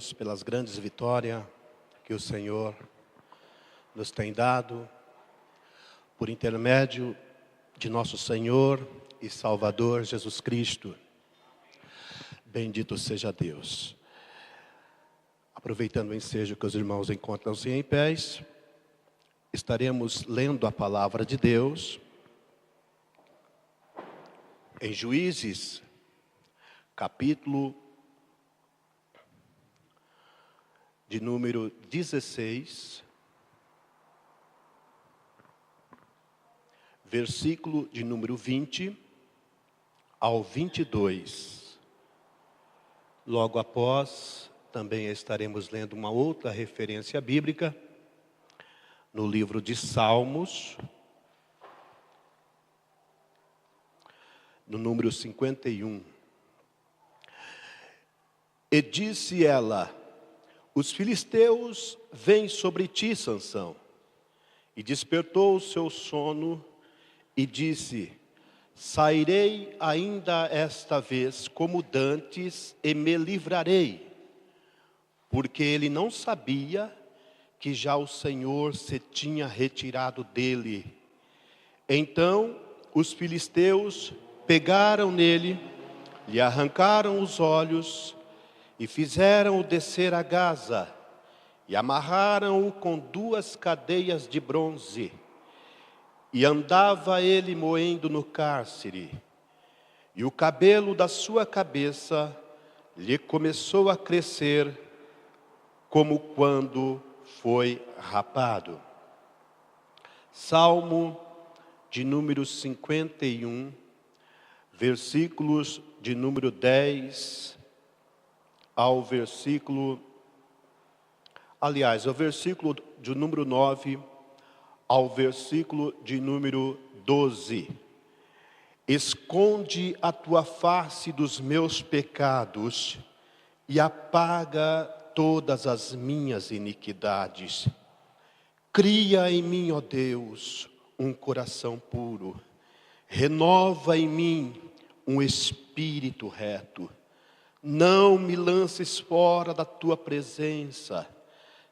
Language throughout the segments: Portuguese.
Deus pelas grandes vitórias que o Senhor nos tem dado, por intermédio de nosso Senhor e Salvador Jesus Cristo. Bendito seja Deus. Aproveitando o ensejo que os irmãos encontram-se em pés, estaremos lendo a palavra de Deus em Juízes, capítulo de número 16, versículo de número 20 ao 22. Logo após, também estaremos lendo uma outra referência bíblica, no livro de Salmos, no número 51. E disse ela: os filisteus vêm sobre ti, Sansão. E despertou o seu sono e disse: sairei ainda esta vez como dantes e me livrarei. Porque ele não sabia que já o Senhor se tinha retirado dele. Então os filisteus pegaram nele, lhe arrancaram os olhos e fizeram-o descer a Gaza, e amarraram-o com 2 cadeias de bronze, e andava ele moendo no cárcere, e o cabelo da sua cabeça lhe começou a crescer, como quando foi rapado. Salmo de número 51, versículos de número 10 ao versículo, o versículo de número 9 ao versículo de número 12. Esconde a tua face dos meus pecados e apaga todas as minhas iniquidades. Cria em mim, ó Deus, um coração puro. Renova em mim um espírito reto. Não me lances fora da tua presença,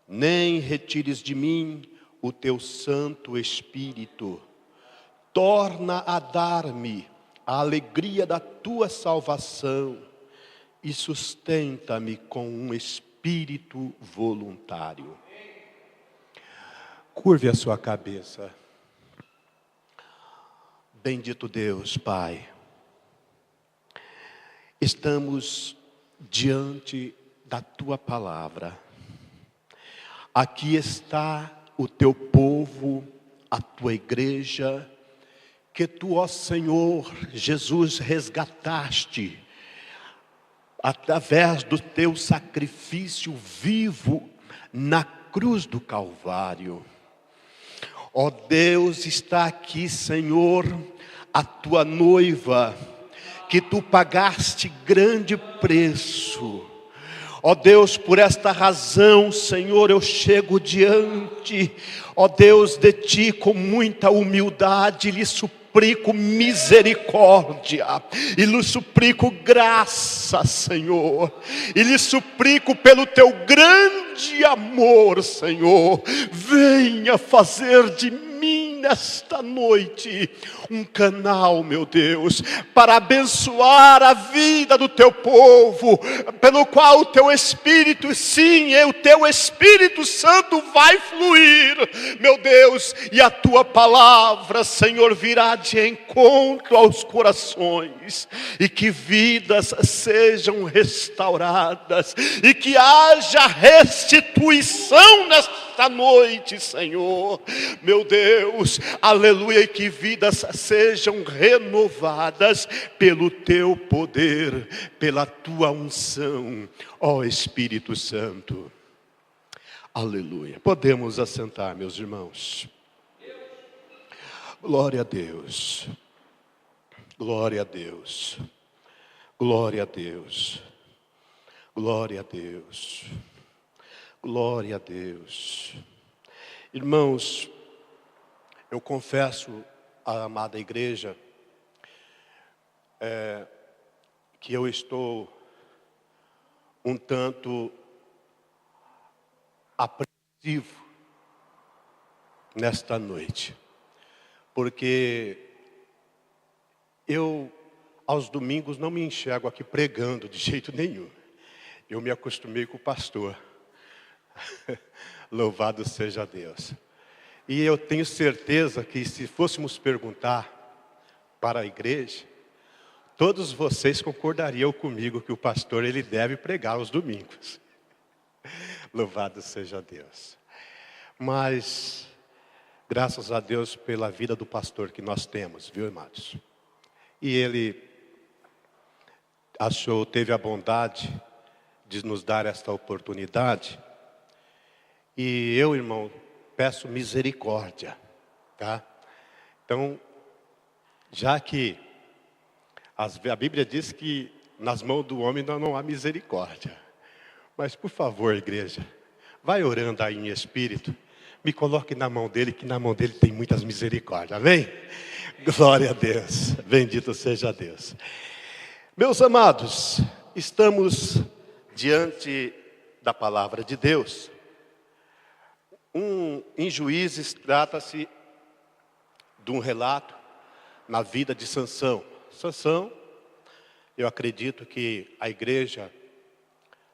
nem retires de mim o teu Santo Espírito. Torna a dar-me a alegria da tua salvação e sustenta-me com um espírito voluntário. Curve a sua cabeça. Bendito Deus, Pai. Estamos diante da tua palavra. Aqui está o teu povo, a tua igreja, que tu, ó Senhor Jesus, resgataste através do teu sacrifício vivo na cruz do Calvário. Ó Deus, está aqui, Senhor, a tua noiva, que tu pagaste grande preço. Ó Deus, por esta razão, Senhor, eu chego diante, ó Deus, de ti com muita humildade, lhe suplico misericórdia, e lhe suplico graça, Senhor, e lhe suplico pelo teu grande amor, Senhor, venha fazer de mim nesta noite um canal, meu Deus, para abençoar a vida do teu povo, pelo qual o teu Espírito, sim, o teu Espírito Santo vai fluir, meu Deus, e a tua palavra, Senhor, virá de encontro aos corações, e que vidas sejam restauradas, e que haja restituição nesta noite, Senhor, meu Deus, aleluia, e que vidas sejam renovadas pelo teu poder, pela tua unção, ó Espírito Santo, aleluia. Podemos assentar, meus irmãos. Glória a Deus, glória a Deus, glória a Deus, glória a Deus, glória a Deus. Irmãos, eu confesso à amada igreja que eu estou um tanto apreensivo nesta noite, porque eu, aos domingos, não me enxergo aqui pregando de jeito nenhum. Eu me acostumei com o pastor. Louvado seja Deus. E eu tenho certeza que se fôssemos perguntar para a igreja, todos vocês concordariam comigo que o pastor ele deve pregar aos domingos. Louvado seja Deus. Mas, graças a Deus pela vida do pastor que nós temos, viu, irmãos? E ele teve a bondade de nos dar esta oportunidade. E eu, irmão, peço misericórdia, tá? Então, já que a Bíblia diz que nas mãos do homem não há misericórdia. Mas, por favor, igreja, vai orando aí em espírito. Me coloque na mão dele, que na mão dele tem muitas misericórdias. Amém? Glória a Deus. Bendito seja Deus. Meus amados, estamos diante da palavra de Deus. Em Juízes trata-se de um relato na vida de Sansão. Sansão, eu acredito que a igreja,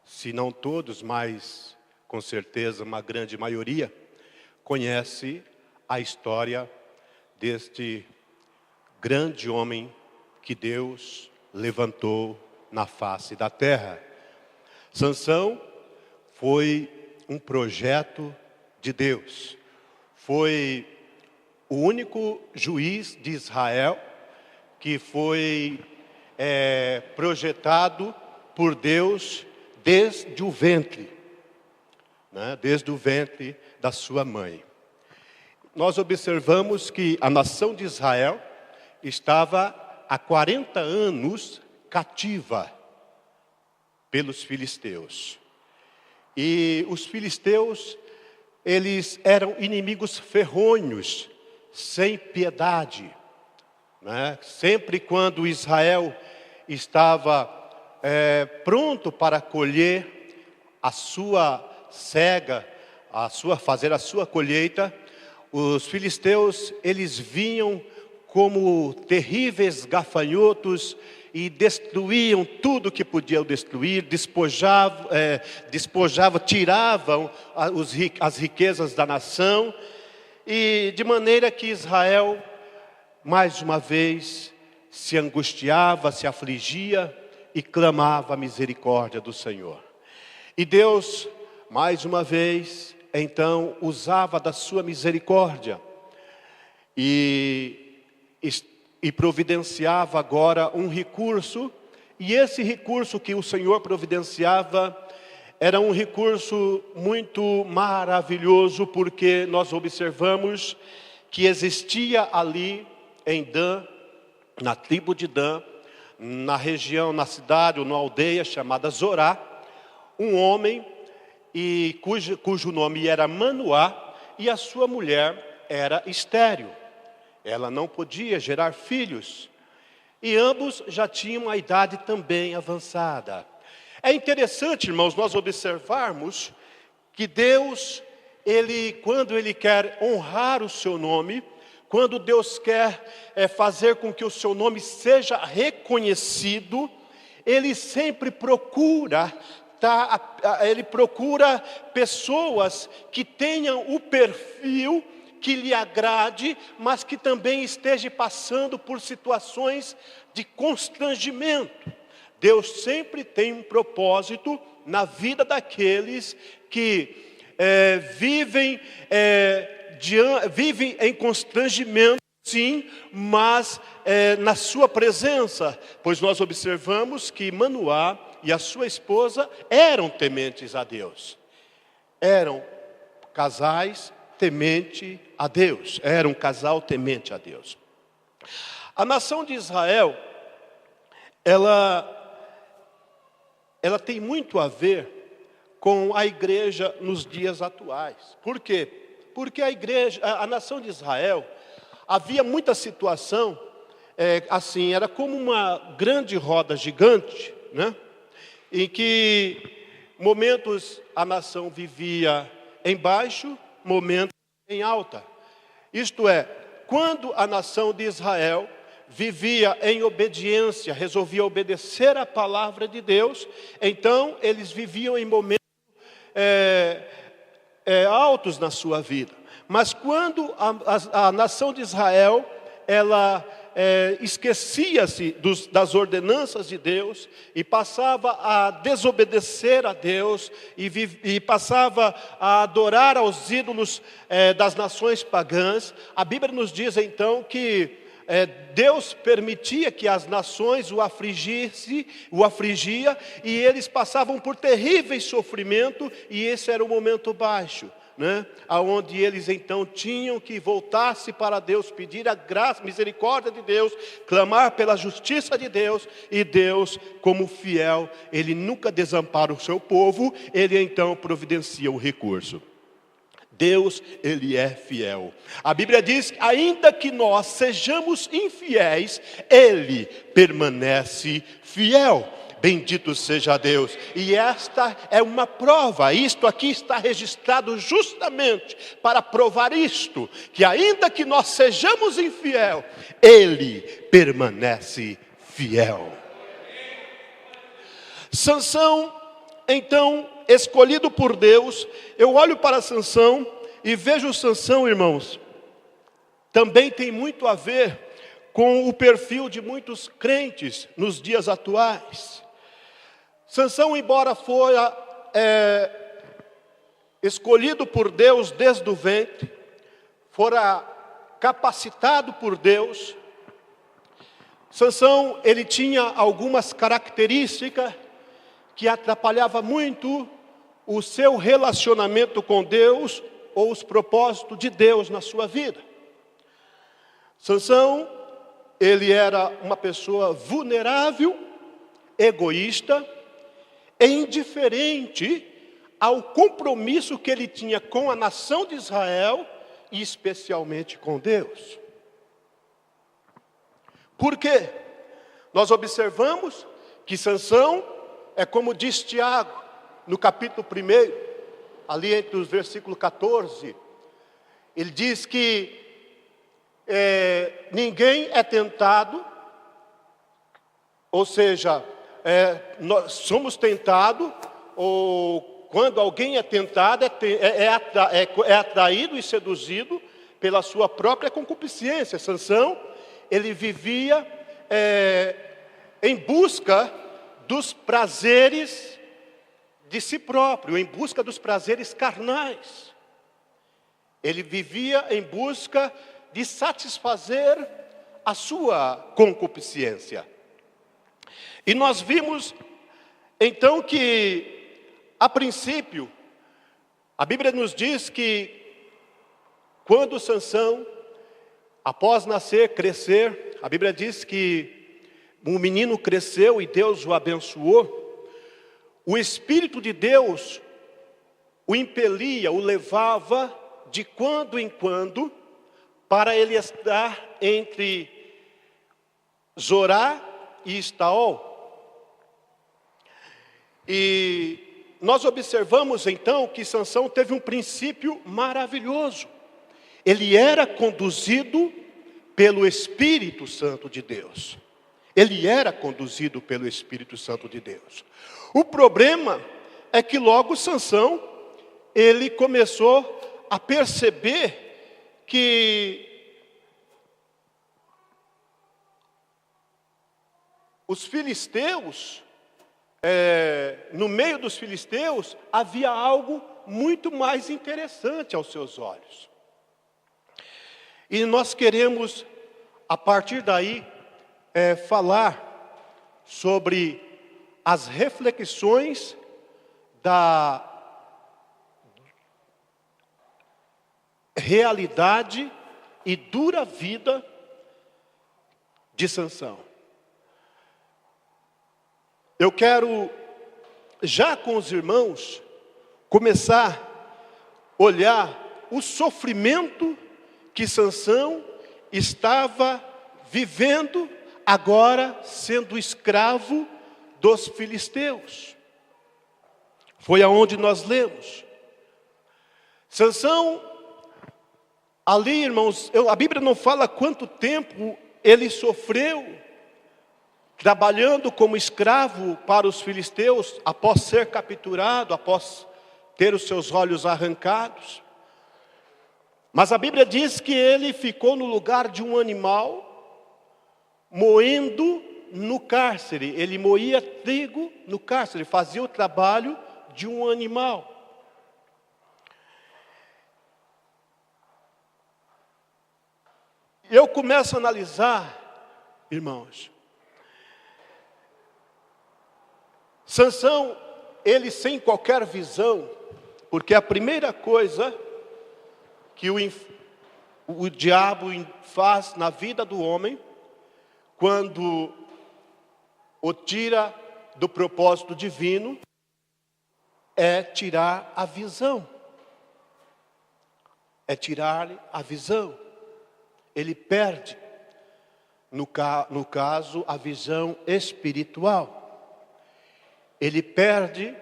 se não todos, mas com certeza uma grande maioria, conhece a história deste grande homem que Deus levantou na face da terra. Sansão foi um projeto de Deus. Foi o único juiz de Israel que foi projetado por Deus desde o ventre, né? Desde o ventre da sua mãe. Nós observamos que a nação de Israel estava há 40 anos cativa pelos filisteus. E os filisteus, eles eram inimigos ferronhos, sem piedade, né? Sempre quando Israel estava pronto para colher a sua cega, fazer a sua colheita, os filisteus, eles vinham como terríveis gafanhotos e destruíam tudo que podiam destruir, despojavam, tiravam as riquezas da nação, e de maneira que Israel, mais uma vez, se angustiava, se afligia e clamava a misericórdia do Senhor. E Deus, mais uma vez, então, usava da sua misericórdia e providenciava agora um recurso, e esse recurso que o Senhor providenciava era um recurso muito maravilhoso, porque nós observamos que existia ali em Dan, na tribo de Dan, na região, na cidade ou na aldeia chamada Zorá, um homem cujo nome era Manoá, e a sua mulher era estéril. Ela não podia gerar filhos, e ambos já tinham a idade também avançada. É interessante, irmãos, nós observarmos que Deus, quando Ele quer honrar o seu nome, quando Deus quer fazer com que o seu nome seja reconhecido, Ele sempre procura, Ele procura pessoas que tenham o perfil que lhe agrade, mas que também esteja passando por situações de constrangimento. Deus sempre tem um propósito na vida daqueles que vivem em constrangimento, sim, mas na sua presença. Pois nós observamos que Manoá e a sua esposa eram tementes a Deus. Eram casais temente a Deus. Era um casal temente a Deus. A nação de Israel, ela tem muito a ver com a igreja nos dias atuais. Por quê? Porque a nação de Israel, havia muita situação, assim, era como uma grande roda gigante, né? Em que momentos a nação vivia em baixo, momentos em alta. Isto é, quando a nação de Israel vivia em obediência, resolvia obedecer a palavra de Deus, então eles viviam em momentos altos na sua vida. Mas quando a nação de Israel, ela esquecia-se das ordenanças de Deus e passava a desobedecer a Deus e passava a adorar aos ídolos das nações pagãs, a Bíblia nos diz então que Deus permitia que as nações o afligia, e eles passavam por terríveis sofrimentos, e esse era o momento baixo, né? Aonde eles então tinham que voltar-se para Deus, pedir a graça, misericórdia de Deus, clamar pela justiça de Deus, e Deus, como fiel, Ele nunca desampara o seu povo, Ele então providencia o recurso. Deus, Ele é fiel. A Bíblia diz que ainda que nós sejamos infiéis, Ele permanece fiel. Bendito seja Deus. E esta é uma prova. Isto aqui está registrado justamente para provar isto, que ainda que nós sejamos infiel, Ele permanece fiel. Sansão, então, escolhido por Deus, eu olho para Sansão e vejo Sansão, irmãos, também tem muito a ver com o perfil de muitos crentes nos dias atuais. Sansão, embora fora escolhido por Deus desde o ventre, fora capacitado por Deus, Sansão, ele tinha algumas características que atrapalhava muito o seu relacionamento com Deus ou os propósitos de Deus na sua vida. Sansão, ele era uma pessoa vulnerável, egoísta e indiferente ao compromisso que ele tinha com a nação de Israel e especialmente com Deus. Por quê? Nós observamos que Sansão é como diz Tiago, no capítulo 1, ali entre os versículos 14, ele diz que ninguém é tentado, ou seja, nós somos tentados, ou quando alguém é tentado, é atraído e seduzido pela sua própria concupiscência. Sansão, ele vivia em busca dos prazeres de si próprio, em busca dos prazeres carnais. Ele vivia em busca de satisfazer a sua concupiscência. E nós vimos então que, a princípio, a Bíblia nos diz que quando Sansão, após nascer, crescer, a Bíblia diz que o menino cresceu e Deus o abençoou. O Espírito de Deus o impelia, o levava de quando em quando para ele estar entre Zorá e Estaol. E nós observamos então que Sansão teve um princípio maravilhoso. Ele era conduzido pelo Espírito Santo de Deus. Ele era conduzido pelo Espírito Santo de Deus. O problema é que logo Sansão, ele começou a perceber que os filisteus, no meio dos filisteus, havia algo muito mais interessante aos seus olhos. E nós queremos, a partir daí, falar sobre as reflexões da realidade e dura vida de Sansão. Eu quero, já com os irmãos, começar a olhar o sofrimento que Sansão estava vivendo, agora sendo escravo dos filisteus. Foi aonde nós lemos. Sansão, ali, irmãos, a Bíblia não fala quanto tempo ele sofreu trabalhando como escravo para os filisteus, após ser capturado, após ter os seus olhos arrancados. Mas a Bíblia diz que ele ficou no lugar de um animal, moendo no cárcere. Ele moía trigo no cárcere, fazia o trabalho de um animal. Eu começo a analisar, irmãos, Sansão, ele sem qualquer visão, porque a primeira coisa que o diabo faz na vida do homem, quando o tira do propósito divino, é tirar a visão. É tirar-lhe a visão. Ele perde, no caso, a visão espiritual. Ele perde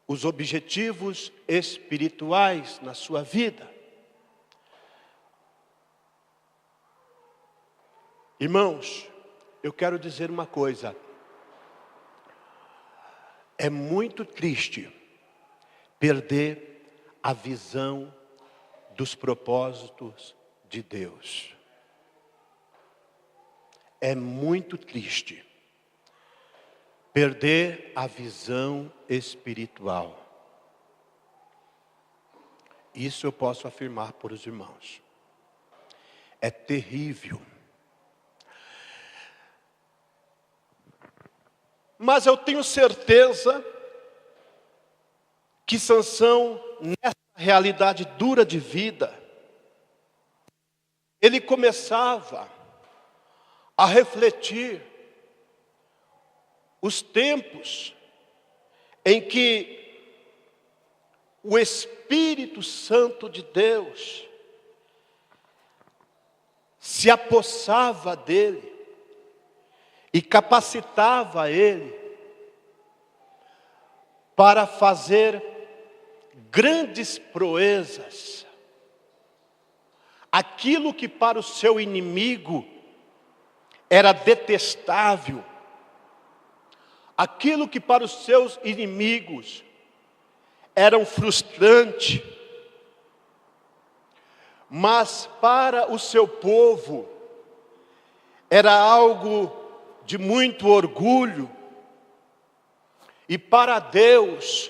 os objetivos espirituais na sua vida. Irmãos, eu quero dizer uma coisa. É muito triste perder a visão dos propósitos de Deus. É muito triste perder a visão espiritual. Isso eu posso afirmar para os irmãos. É terrível. Mas eu tenho certeza que Sansão, nessa realidade dura de vida, ele começava a refletir os tempos em que o Espírito Santo de Deus se apossava dele e capacitava ele para fazer grandes proezas. Aquilo que para o seu inimigo era detestável, aquilo que para os seus inimigos era frustrante, mas para o seu povo era algo de muito orgulho, e para Deus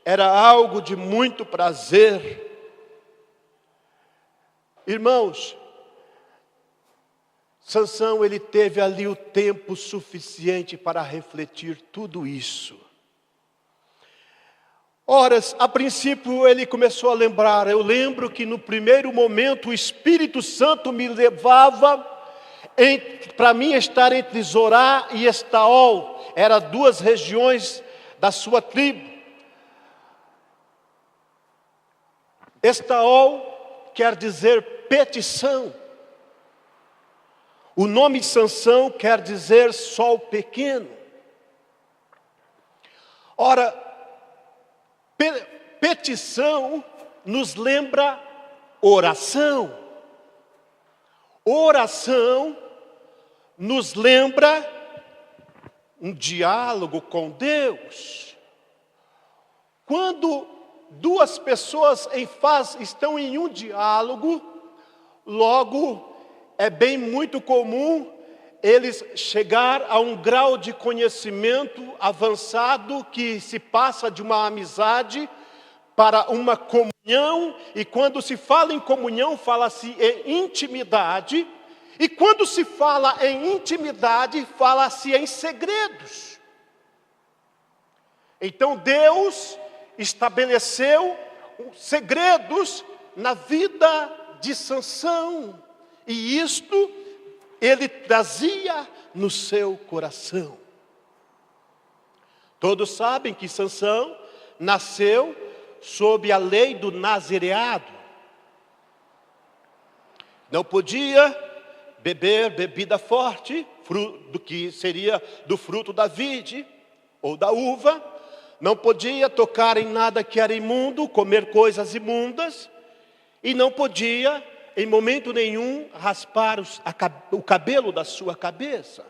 era algo de muito prazer. Irmãos, Sansão, ele teve ali o tempo suficiente para refletir tudo isso. Ora, a princípio ele começou a lembrar. Eu lembro que no primeiro momento o Espírito Santo me levava para mim estar entre Zorá e Estaol. Eram duas regiões da sua tribo. Estaol quer dizer petição. O nome Sansão quer dizer sol pequeno. Ora, petição nos lembra oração. Oração nos lembra um diálogo com Deus. Quando duas pessoas estão em um diálogo, logo é bem muito comum eles chegar a um grau de conhecimento avançado que se passa de uma amizade para uma comunhão. E quando se fala em comunhão, fala-se em intimidade. E quando se fala em intimidade, fala-se em segredos. Então Deus estabeleceu segredos na vida de Sansão. E isto ele trazia no seu coração. Todos sabem que Sansão nasceu sob a lei do nazireado. Não podia beber bebida forte, do que seria do fruto da vide ou da uva. não podia tocar em nada que era imundo, comer coisas imundas, e não podia, em momento nenhum, raspar o cabelo da sua cabeça.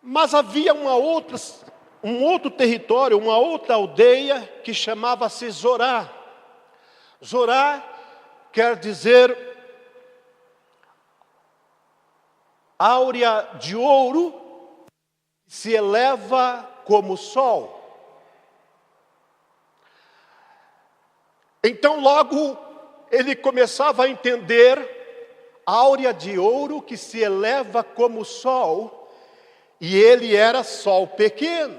Mas havia um outro território, uma outra aldeia que chamava-se Zorá. Zorá quer dizer áurea de ouro, se eleva como o sol. Então logo ele começava a entender áurea de ouro que se eleva como o sol. E ele era sol pequeno.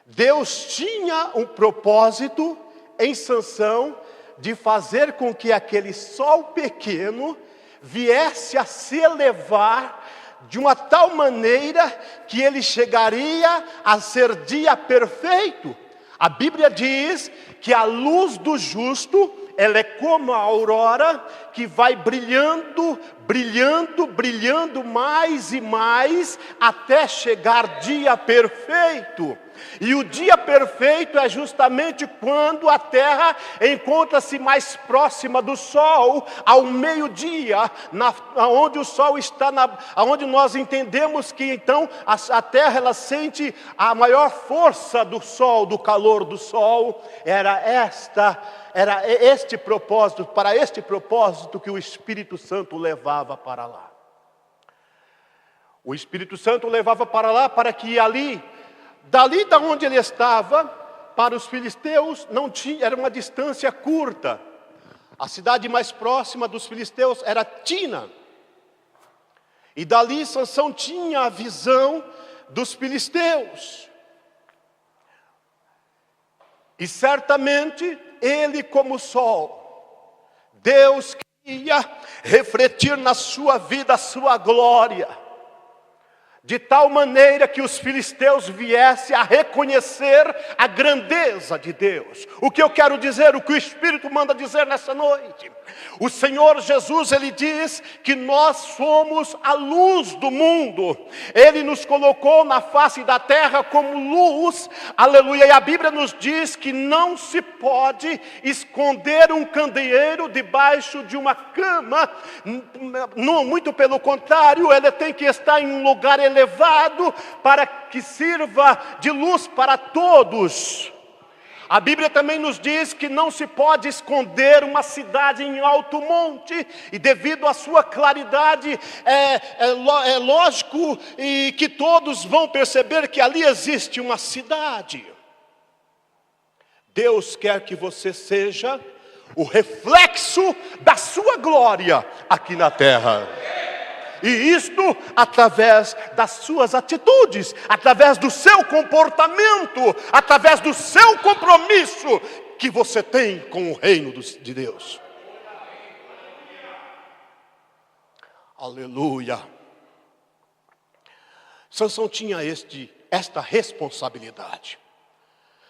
Deus tinha um propósito em Sansão de fazer com que aquele sol pequeno viesse a se elevar de uma tal maneira que ele chegaria a ser dia perfeito. A Bíblia diz que a luz do justo, ela é como a aurora que vai brilhando, brilhando, brilhando mais e mais até chegar dia perfeito. E o dia perfeito é justamente quando a terra encontra-se mais próxima do sol, ao meio-dia, onde o sol está, onde nós entendemos que então a terra ela sente a maior força do sol, do calor do sol. Era este propósito, para este propósito que o Espírito Santo levava para lá. O Espírito Santo levava para lá para que dali da onde ele estava, para os filisteus, não tinha, era uma distância curta. A cidade mais próxima dos filisteus era Tina. E dali Sansão tinha a visão dos filisteus. E certamente ele, como sol, Deus queria refletir na sua vida a sua glória, de tal maneira que os filisteus viessem a reconhecer a grandeza de Deus. O que eu quero dizer, o que o Espírito manda dizer nessa noite? O Senhor Jesus, Ele diz que nós somos a luz do mundo. Ele nos colocou na face da terra como luz, aleluia. E a Bíblia nos diz que não se pode esconder um candeeiro debaixo de uma cama. Não, muito pelo contrário, ele tem que estar em um lugar elevado para que sirva de luz para todos. A Bíblia também nos diz que não se pode esconder uma cidade em alto monte, e devido à sua claridade, é lógico e que todos vão perceber que ali existe uma cidade. Deus quer que você seja o reflexo da sua glória aqui na terra. E isto através das suas atitudes, através do seu comportamento, através do seu compromisso que você tem com o reino de Deus. Aleluia. Sansão tinha esta responsabilidade.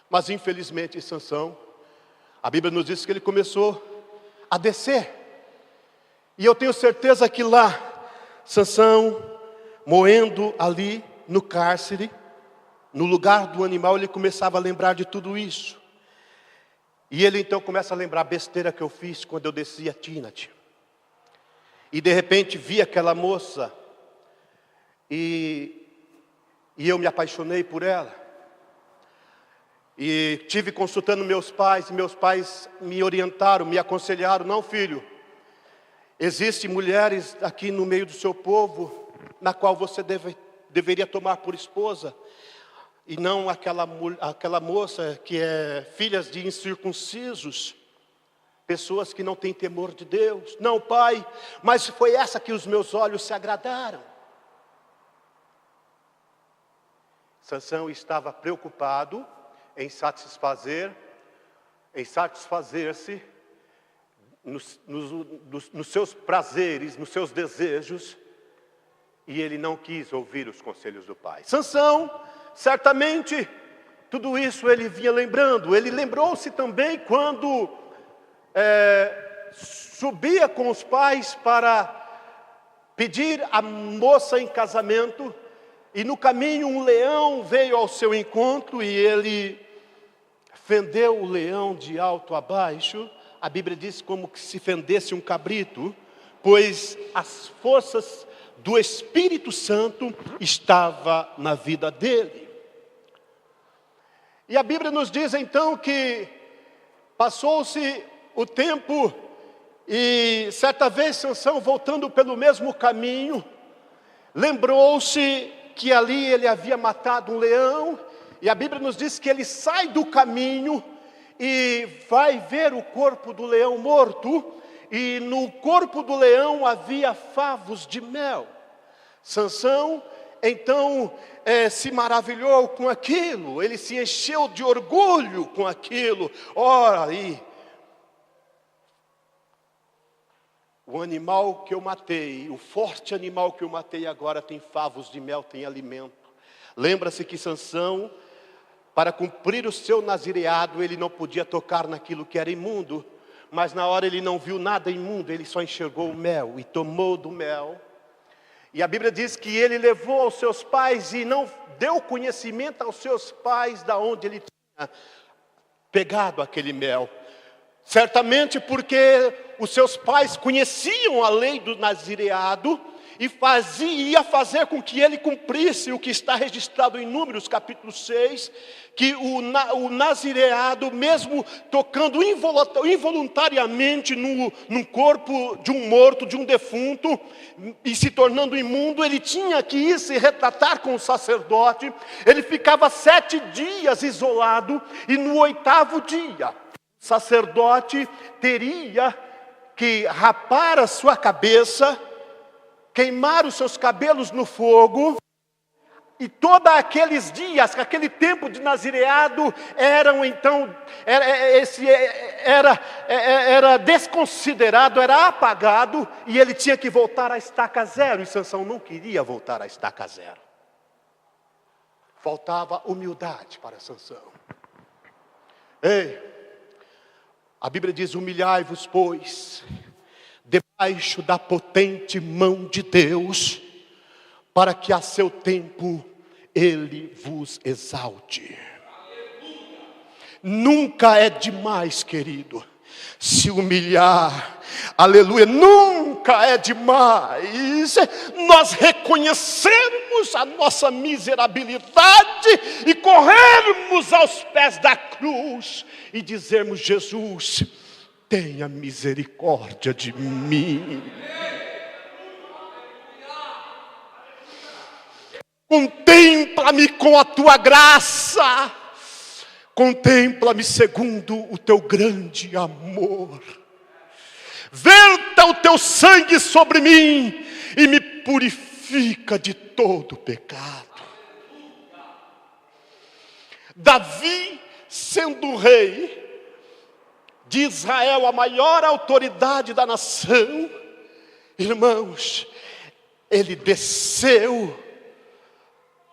Mas infelizmente Sansão, a Bíblia nos diz que ele começou a descer. E eu tenho certeza que lá, Sansão, moendo ali no cárcere, no lugar do animal, ele começava a lembrar de tudo isso. E ele então começa a lembrar a besteira que eu fiz quando eu desci a Timnat. E de repente vi aquela moça, e eu me apaixonei por ela. E tive consultando meus pais, e meus pais me orientaram, me aconselharam: não, filho, existem mulheres aqui no meio do seu povo, na qual você deveria tomar por esposa, e não aquela moça que é filhas de incircuncisos, pessoas que não têm temor de Deus. Não, pai, mas foi essa que os meus olhos se agradaram. Sansão estava preocupado em satisfazer-se nos seus prazeres, nos seus desejos, e ele não quis ouvir os conselhos do pai. Sansão, certamente, tudo isso ele vinha lembrando. Ele lembrou-se também quando subia com os pais para pedir a moça em casamento, e no caminho um leão veio ao seu encontro e ele fendeu o leão de alto a baixo. A Bíblia diz como que se fendesse um cabrito, pois as forças do Espírito Santo estavam na vida dele. E a Bíblia nos diz então que passou-se o tempo e certa vez Sansão, voltando pelo mesmo caminho, lembrou-se que ali ele havia matado um leão, e a Bíblia nos diz que ele sai do caminho e vai ver o corpo do leão morto, e no corpo do leão havia favos de mel. Sansão então se maravilhou com aquilo, ele se encheu de orgulho com aquilo. Ora aí, o animal que eu matei, o forte animal que eu matei agora tem favos de mel, tem alimento. Lembra-se que Sansão, para cumprir o seu nazireado, ele não podia tocar naquilo que era imundo, mas na hora ele não viu nada imundo, ele só enxergou o mel e tomou do mel. E a Bíblia diz que ele levou aos seus pais e não deu conhecimento aos seus pais de onde ele tinha pegado aquele mel. Certamente porque os seus pais conheciam a lei do nazireado e ia fazer com que ele cumprisse o que está registrado em Números capítulo 6, que o nazireado, mesmo tocando involuntariamente no corpo de um morto, de um defunto, e se tornando imundo, ele tinha que ir se retratar com o sacerdote. Ele ficava 7 dias isolado, e no 8º dia, o sacerdote teria que rapar a sua cabeça, queimar os seus cabelos no fogo, e todos aqueles dias, aquele tempo de nazireado, era desconsiderado, era apagado, e ele tinha que voltar à estaca zero, e Sansão não queria voltar à estaca zero. Faltava humildade para Sansão. Ei, a Bíblia diz: humilhai-vos, pois, debaixo da potente mão de Deus, para que a seu tempo Ele vos exalte. Nunca é demais, querido, se humilhar. Aleluia, nunca é demais nós reconhecermos a nossa miserabilidade e corrermos aos pés da cruz e dizermos: Jesus, tenha misericórdia de mim. Contempla-me com a tua graça. Contempla-me segundo o teu grande amor. Verta o teu sangue sobre mim e me purifica de todo pecado. Davi, sendo rei de Israel, a maior autoridade da nação, irmãos, ele desceu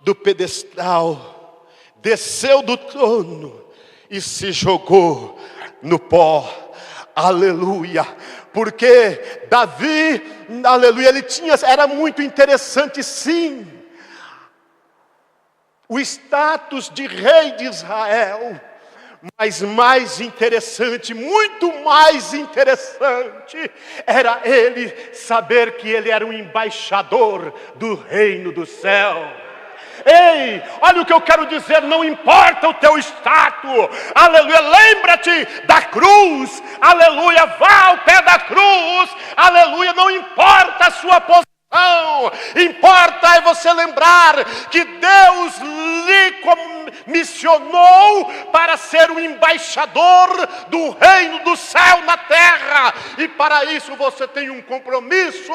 do pedestal, desceu do trono e se jogou no pó. Aleluia, porque Davi, aleluia, era muito interessante, sim, o status de rei de Israel. Mas mais interessante, muito mais interessante, era ele saber que ele era um embaixador do reino do céu. Ei, olha o que eu quero dizer, não importa o teu status, aleluia, lembra-te da cruz, aleluia, vá ao pé da cruz, aleluia, não importa a sua posição, importa é você lembrar que Deus lhe comissionou para ser o embaixador do reino do céu na terra, e para isso você tem um compromisso,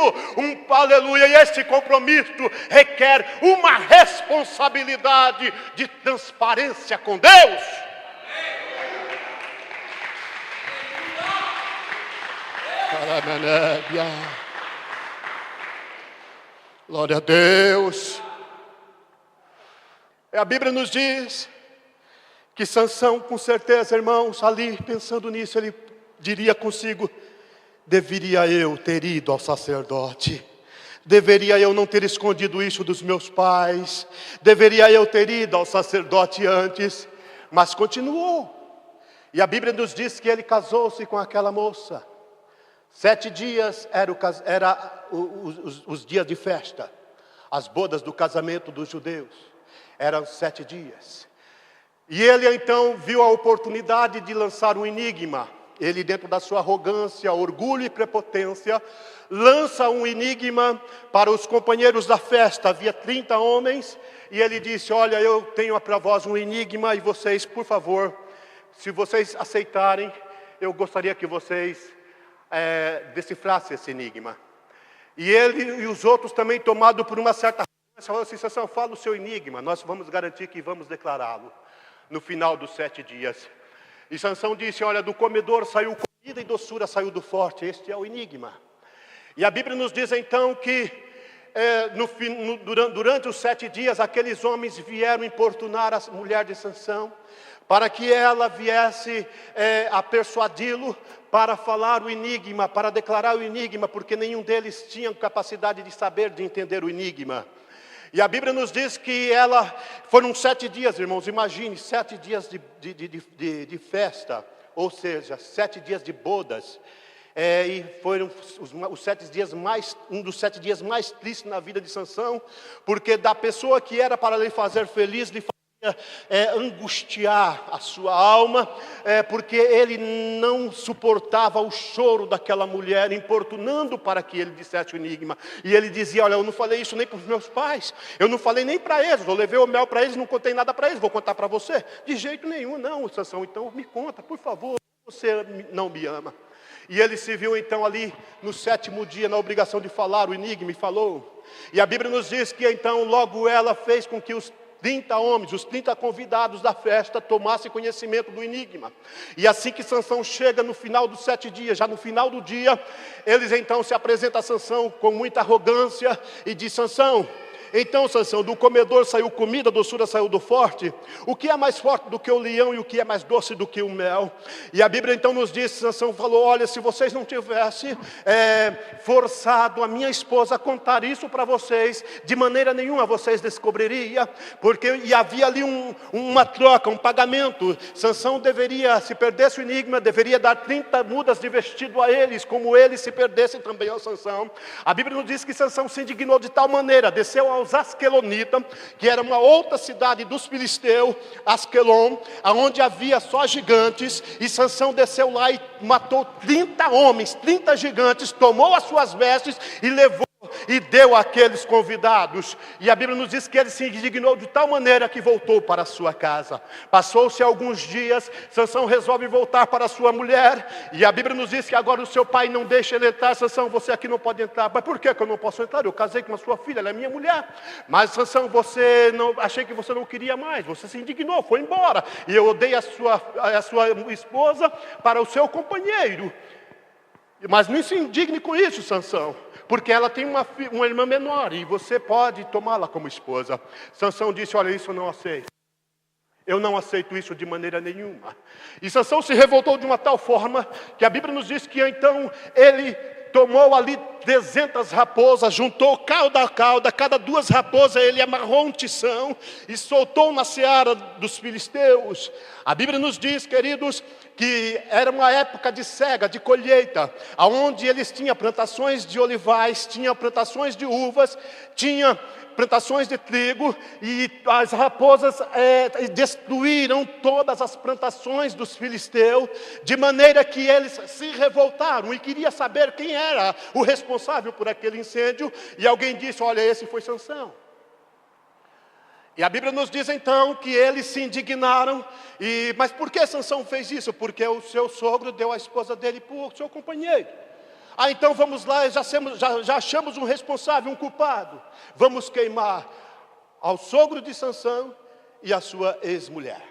aleluia, e esse compromisso requer uma responsabilidade de transparência com Deus. Glória a Deus. A Bíblia nos diz que Sansão, com certeza, irmãos, ali pensando nisso, ele diria consigo: deveria eu ter ido ao sacerdote, Deveria eu não ter escondido isso dos meus pais? Deveria eu ter ido ao sacerdote antes? Mas continuou. E a Bíblia nos diz que ele casou-se com aquela moça. 7 dias era os dias de festa. As bodas do casamento dos judeus. Eram 7 dias. E ele então viu a oportunidade de lançar um enigma. Ele, dentro da sua arrogância, orgulho e prepotência, lança um enigma para os companheiros da festa. Havia 30 homens. E ele disse: olha, eu tenho para vós um enigma e vocês, por favor, se vocês aceitarem, eu gostaria que vocês decifrassem esse enigma. E ele e os outros também, tomados por uma certa arrogância, falaram assim: Sansão, fala o seu enigma, nós vamos garantir que vamos declará-lo no final dos 7 dias. E Sansão disse: olha, do comedor saiu comida e doçura saiu do forte. Este é o enigma. E a Bíblia nos diz então que durante os 7 dias, aqueles homens vieram importunar a mulher de Sansão, para que ela viesse a persuadi-lo para falar o enigma, para declarar o enigma, porque nenhum deles tinha capacidade de saber, de entender o enigma. E a Bíblia nos diz que foram 7 dias, irmãos, imagine, 7 dias de festa, ou seja, 7 dias de bodas. E foram os 7 dias um dos 7 dias mais tristes na vida de Sansão, porque da pessoa que era para lhe fazer feliz, lhe angustiar a sua alma, porque ele não suportava o choro daquela mulher, importunando para que ele dissesse o enigma. E ele dizia: olha, eu não falei isso nem para os meus pais, eu não falei nem para eles, eu levei o mel para eles, não contei nada para eles, vou contar para você? De jeito nenhum. Não, Sansão, então me conta, por favor, você não me ama. E ele se viu então ali no 7º dia na obrigação de falar o enigma, e falou. E a Bíblia nos diz que então logo ela fez com que os 30 homens, os 30 convidados da festa, tomassem conhecimento do enigma. E assim que Sansão chega no final dos 7 dias, já no final do dia, eles então se apresentam a Sansão com muita arrogância e diz: Sansão, então, Sansão, do comedor saiu comida, a doçura saiu do forte. O que é mais forte do que o leão e o que é mais doce do que o mel? E a Bíblia então nos diz, Sansão falou: olha, se vocês não tivessem forçado a minha esposa a contar isso para vocês, de maneira nenhuma vocês descobririam, porque havia ali uma troca, um pagamento. Sansão deveria, se perdesse o enigma, deveria dar 30 mudas de vestido a eles, como eles se perdessem também ao Sansão. A Bíblia nos diz que Sansão se indignou de tal maneira, desceu aos Asquelonitas, que era uma outra cidade dos filisteus, Asquelon, onde havia só gigantes, e Sansão desceu lá e matou 30 homens, 30 gigantes, tomou as suas vestes e levou e deu àqueles convidados. E a Bíblia nos diz que ele se indignou de tal maneira que voltou para a sua casa. Passou-se alguns dias, Sansão resolve voltar para a sua mulher, e a Bíblia nos diz que agora o seu pai não deixa ele entrar. Sansão, você aqui não pode entrar. Mas por que eu não posso entrar? Eu casei com a sua filha, ela é minha mulher. Mas Sansão, achei que você não queria mais, você se indignou, foi embora, e eu dei a sua esposa para o seu companheiro. Mas não se indigne com isso, Sansão, porque ela tem uma irmã menor e você pode tomá-la como esposa. Sansão disse: olha, isso eu não aceito. Eu não aceito isso de maneira nenhuma. E Sansão se revoltou de uma tal forma que a Bíblia nos diz que então ele tomou ali 300 raposas, juntou cauda a cauda, cada 2 raposas ele amarrou um tição e soltou na seara dos filisteus. A Bíblia nos diz, queridos, que era uma época de cega, de colheita, onde eles tinham plantações de olivais, tinham plantações de uvas, tinham plantações de trigo, e as raposas destruíram todas as plantações dos filisteus, de maneira que eles se revoltaram e queriam saber quem era o responsável por aquele incêndio, e alguém disse: olha, esse foi Sansão. E a Bíblia nos diz então que eles se indignaram. Mas por que Sansão fez isso? Porque o seu sogro deu a esposa dele para o seu companheiro. Então vamos lá, já achamos um responsável, um culpado. Vamos queimar ao sogro de Sansão e a sua ex-mulher.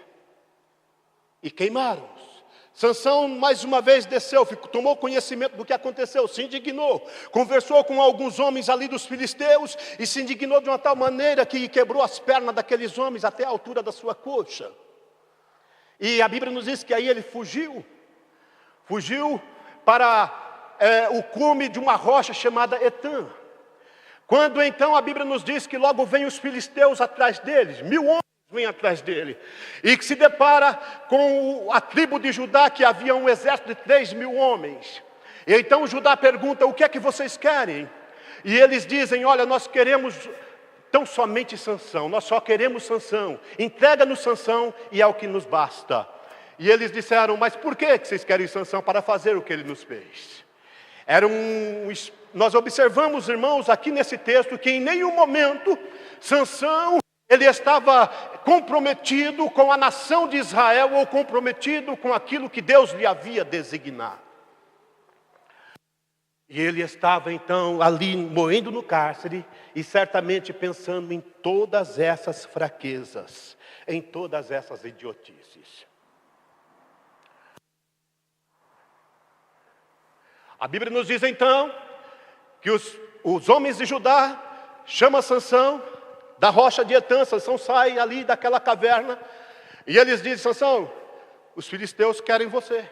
E queimaram-os. Sansão mais uma vez desceu, tomou conhecimento do que aconteceu, se indignou, conversou com alguns homens ali dos filisteus e se indignou de uma tal maneira que quebrou as pernas daqueles homens até a altura da sua coxa. E a Bíblia nos diz que aí ele fugiu para o cume de uma rocha chamada Etã, Quando então a Bíblia nos diz que logo vem os filisteus atrás deles, 1000 homens vêm atrás dele, e que se depara com a tribo de Judá, que havia um exército de 3.000 homens. E então Judá pergunta: o que é que vocês querem? E eles dizem: olha, nós queremos tão somente Sansão, nós só queremos Sansão, entrega-nos Sansão e é o que nos basta. E eles disseram: mas por que vocês querem Sansão? Para fazer o que ele nos fez. Nós observamos, irmãos, aqui nesse texto, que em nenhum momento Sansão ele estava comprometido com a nação de Israel ou comprometido com aquilo que Deus lhe havia designado. E ele estava então ali moendo no cárcere e certamente pensando em todas essas fraquezas, em todas essas idiotices. A Bíblia nos diz então que os homens de Judá chamam Sansão da rocha de Etã. Sansão sai ali daquela caverna e eles dizem: Sansão, os filisteus querem você.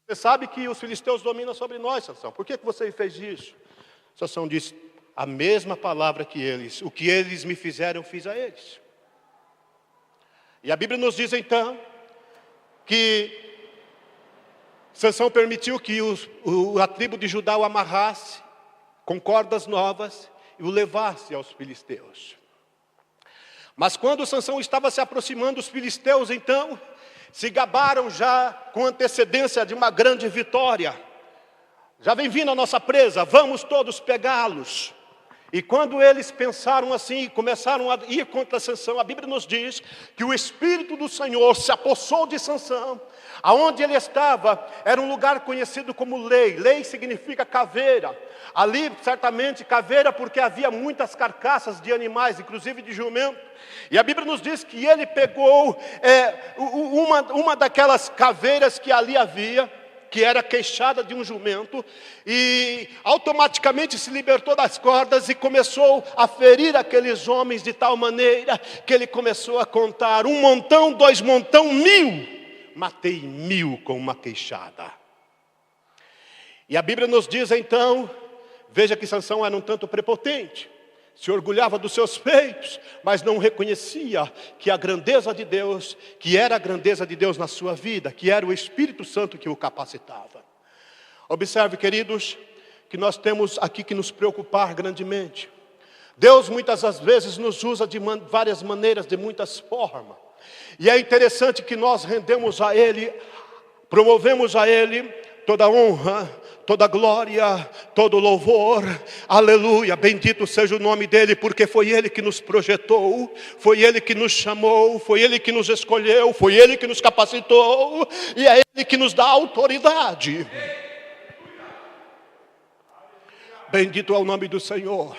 Você sabe que os filisteus dominam sobre nós, Sansão. Por que você fez isso? Sansão diz a mesma palavra que eles. O que eles me fizeram, eu fiz a eles. E a Bíblia nos diz então que Sansão permitiu que a tribo de Judá o amarrasse com cordas novas e o levasse aos filisteus. Mas quando Sansão estava se aproximando, os filisteus então se gabaram já com antecedência de uma grande vitória. Já vem vindo a nossa presa, vamos todos pegá-los. E quando eles pensaram assim e começaram a ir contra Sansão, a Bíblia nos diz que o Espírito do Senhor se apossou de Sansão. Aonde ele estava era um lugar conhecido como Lei. Lei significa caveira. Ali certamente caveira porque havia muitas carcaças de animais, inclusive de jumento. E a Bíblia nos diz que ele pegou uma daquelas caveiras que ali havia, que era queixada de um jumento, e automaticamente se libertou das cordas e começou a ferir aqueles homens de tal maneira que ele começou a contar: 1 montão, 2 montão, 1000. Matei 1000 com uma queixada. E a Bíblia nos diz então, veja que Sansão era um tanto prepotente, se orgulhava dos seus feitos, mas não reconhecia que a grandeza de Deus, que era a grandeza de Deus na sua vida, que era o Espírito Santo que o capacitava. Observe, queridos, que nós temos aqui que nos preocupar grandemente. Deus muitas das vezes nos usa de várias maneiras, de muitas formas. E é interessante que nós rendemos a Ele, promovemos a Ele toda honra, toda glória, todo louvor. Aleluia, bendito seja o nome dEle, porque foi Ele que nos projetou, foi Ele que nos chamou, foi Ele que nos escolheu, foi Ele que nos capacitou, e é Ele que nos dá autoridade. Bendito é o nome do Senhor.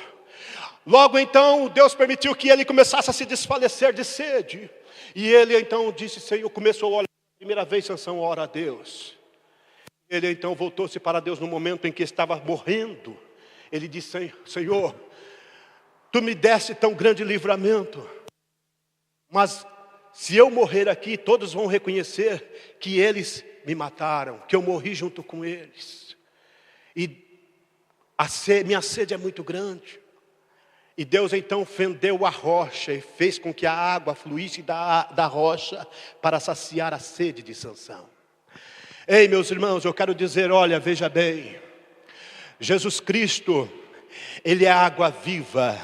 Logo então, Deus permitiu que ele começasse a se desfalecer de sede. E ele então disse: Senhor, começou a orar pela primeira vez. Sansão ora a Deus. Ele então voltou-se para Deus no momento em que estava morrendo. Ele disse: Senhor, Tu me deste tão grande livramento, mas se eu morrer aqui, todos vão reconhecer que eles me mataram, que eu morri junto com eles. E minha sede é muito grande. E Deus então fendeu a rocha e fez com que a água fluísse da rocha para saciar a sede de Sansão. Ei, meus irmãos, eu quero dizer, olha, veja bem, Jesus Cristo, Ele é a água viva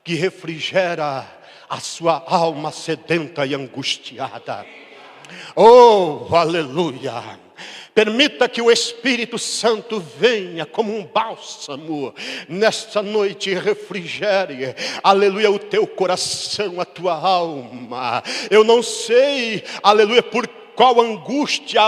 que refrigera a sua alma sedenta e angustiada. Oh, aleluia! Permita que o Espírito Santo venha como um bálsamo nesta noite e refrigere, aleluia, o teu coração, a tua alma. Eu não sei, aleluia, por qual angústia,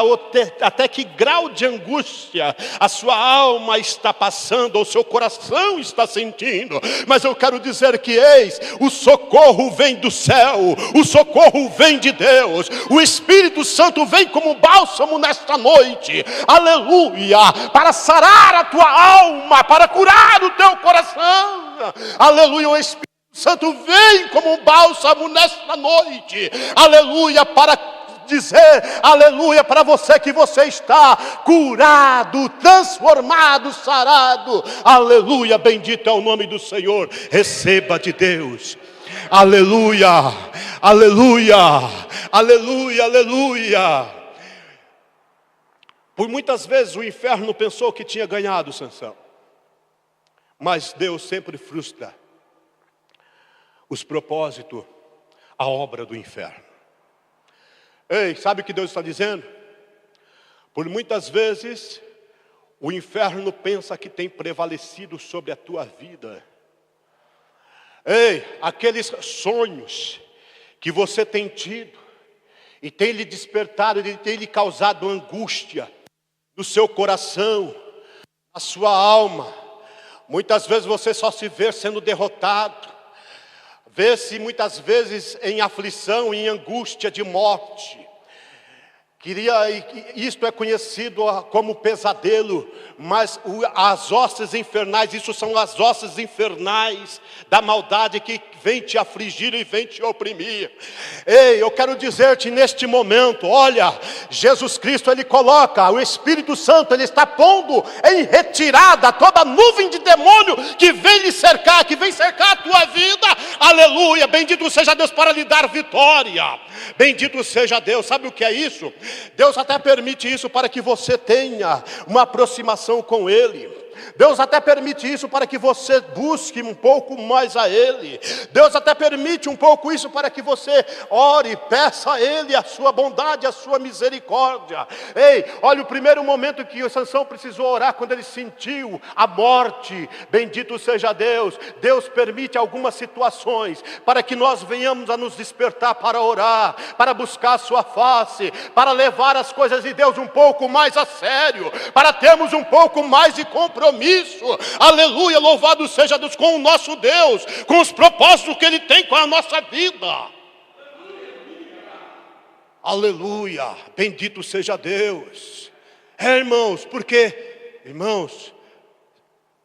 até que grau de angústia a sua alma está passando, ou seu coração está sentindo. Mas eu quero dizer que eis, o socorro vem do céu, o socorro vem de Deus. O Espírito Santo vem como bálsamo nesta noite, aleluia, para sarar a tua alma, para curar o teu coração, aleluia. O Espírito Santo vem como um bálsamo nesta noite, aleluia, para dizer, aleluia, para você que você está curado, transformado, sarado. Aleluia, bendito é o nome do Senhor. Receba de Deus. Aleluia, aleluia, aleluia, aleluia. Por muitas vezes o inferno pensou que tinha ganhado Sansão, mas Deus sempre frustra os propósitos, a obra do inferno. Ei, sabe o que Deus está dizendo? Por muitas vezes o inferno pensa que tem prevalecido sobre a tua vida. Ei, aqueles sonhos que você tem tido e tem lhe despertado, e tem lhe causado angústia no seu coração, na sua alma. Muitas vezes você só se vê sendo derrotado, vê-se muitas vezes em aflição, em angústia de morte. Isto é conhecido como pesadelo, mas as hostes infernais, isso são as hostes infernais da maldade que vem te afligir e vem te oprimir. Ei, eu quero dizer-te neste momento, olha, Jesus Cristo, Ele coloca, o Espírito Santo, Ele está pondo em retirada toda nuvem de demônio que vem lhe cercar, que vem cercar a tua vida. Aleluia, bendito seja Deus para lhe dar vitória. Bendito seja Deus. Sabe o que é isso? Deus até permite isso para que você tenha uma aproximação com Ele. Deus até permite isso para que você busque um pouco mais a Ele. Deus até permite um pouco isso para que você ore, peça a Ele a sua bondade, a sua misericórdia. Ei, olha o primeiro momento que o Sansão precisou orar, quando ele sentiu a morte. Bendito seja Deus. Deus permite algumas situações para que nós venhamos a nos despertar para orar, para buscar a sua face, para levar as coisas de Deus um pouco mais a sério, para termos um pouco mais de compromisso. Aleluia, louvado seja Deus com o nosso Deus, com os propósitos que Ele tem com a nossa vida. Aleluia, bendito seja Deus. Irmãos, porque, irmãos,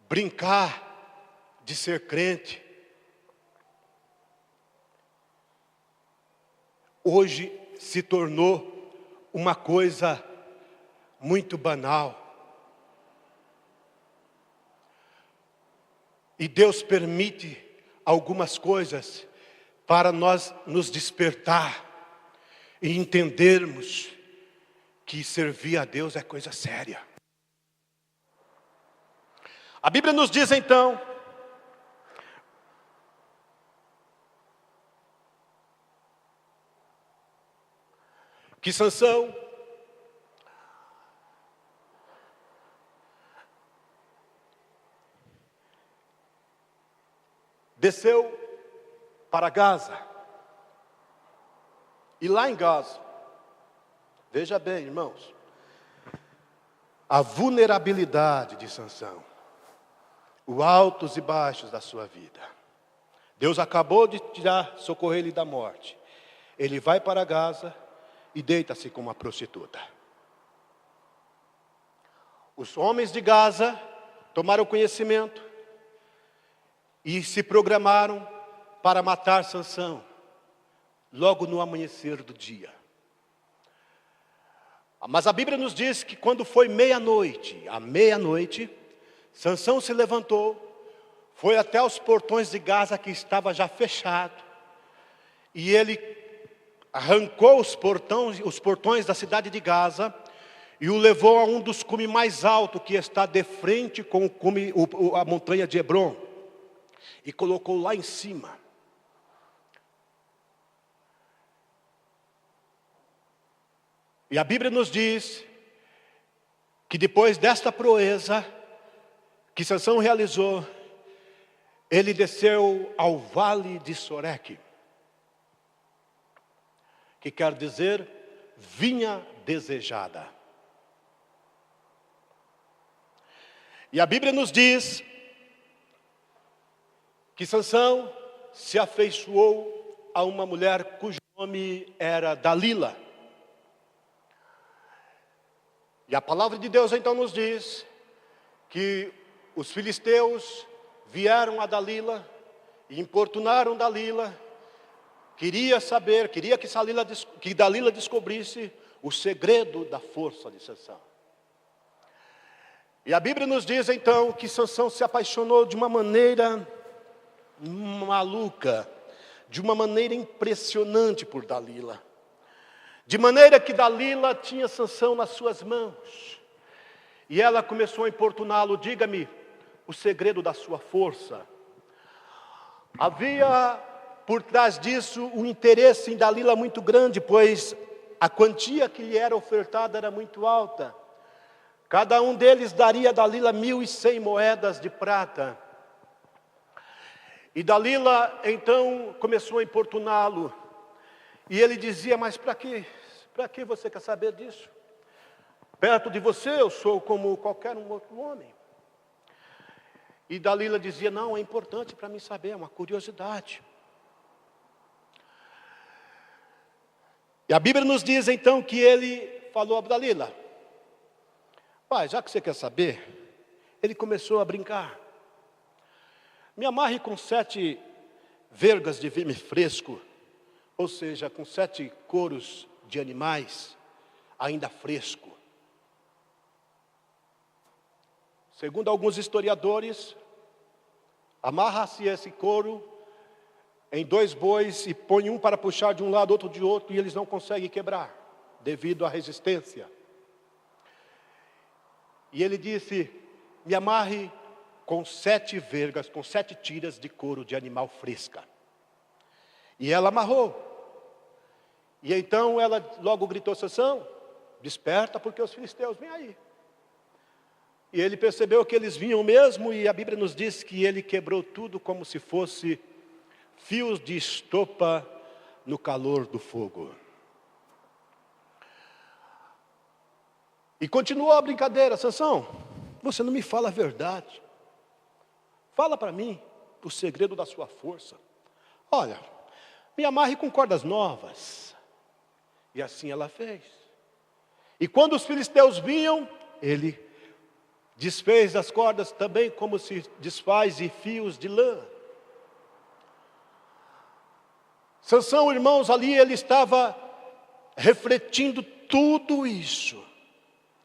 brincar de ser crente hoje se tornou uma coisa muito banal. E Deus permite algumas coisas para nós nos despertar e entendermos que servir a Deus é coisa séria. A Bíblia nos diz então que Sansão desceu para Gaza. E lá em Gaza, veja bem, irmãos, a vulnerabilidade de Sansão, os altos e baixos da sua vida. Deus acabou de socorrer ele da morte. Ele vai para Gaza e deita-se com uma prostituta. Os homens de Gaza tomaram conhecimento e se programaram para matar Sansão, logo no amanhecer do dia. Mas a Bíblia nos diz que quando foi meia-noite, à meia-noite, Sansão se levantou, foi até os portões de Gaza, que estava já fechado, e ele arrancou os portões da cidade de Gaza, e o levou a um dos cumes mais altos, que está de frente com a montanha de Hebron, e colocou lá em cima. E a Bíblia nos diz que depois desta proeza que Sansão realizou, ele desceu ao vale de Soreque, que quer dizer vinha desejada. E a Bíblia nos diz que Sansão se afeiçoou a uma mulher cujo nome era Dalila. E a palavra de Deus então nos diz que os filisteus vieram a Dalila e importunaram Dalila queria saber, queria que Dalila descobrisse o segredo da força de Sansão. E a Bíblia nos diz então que Sansão se apaixonou de uma maneira maluca, de uma maneira impressionante por Dalila. De maneira que Dalila tinha Sansão nas suas mãos. E ela começou a importuná-lo: diga-me o segredo da sua força. Havia por trás disso um interesse em Dalila muito grande, pois a quantia que lhe era ofertada era muito alta. Cada um deles daria a Dalila 1.100 moedas de prata. E Dalila então começou a importuná-lo. E ele dizia: mas para quê? Para que você quer saber disso? Perto de você eu sou como qualquer um outro homem. E Dalila dizia: não, é importante para mim saber, é uma curiosidade. E a Bíblia nos diz então que ele falou a Dalila: pai, já que você quer saber, ele começou a brincar. Me amarre com 7 vergas de vime fresco, ou seja, com 7 couros de animais, ainda fresco. Segundo alguns historiadores, amarra-se esse couro em 2 bois e põe um para puxar de um lado, outro de outro, e eles não conseguem quebrar, devido à resistência. E ele disse: me amarre com 7 vergas, com 7 tiras de couro de animal fresca. E ela amarrou. E então ela logo gritou: Sansão, desperta, porque os filisteus vêm aí. E ele percebeu que eles vinham mesmo, e a Bíblia nos diz que ele quebrou tudo como se fosse fios de estopa no calor do fogo. E continuou a brincadeira: Sansão, você não me fala a verdade. Fala para mim o segredo da sua força. Olha, me amarre com cordas novas. E assim ela fez. E quando os filisteus vinham, ele desfez as cordas também como se desfaz em fios de lã. Sansão, irmãos, ali ele estava refletindo tudo isso.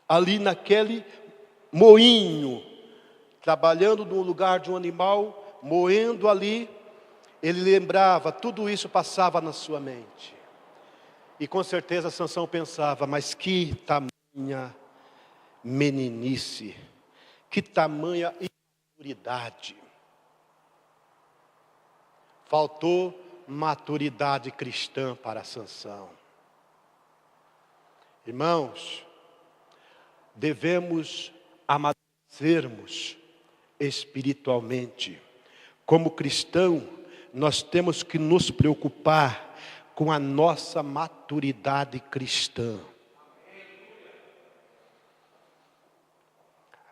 Ali naquele moinho, trabalhando no lugar de um animal, moendo ali, ele lembrava, tudo isso passava na sua mente. E com certeza Sansão pensava: mas que tamanha meninice, que tamanha imaturidade. Faltou maturidade cristã para Sansão. Irmãos, devemos amadurecermos espiritualmente. Como cristão, nós temos que nos preocupar com a nossa maturidade cristã.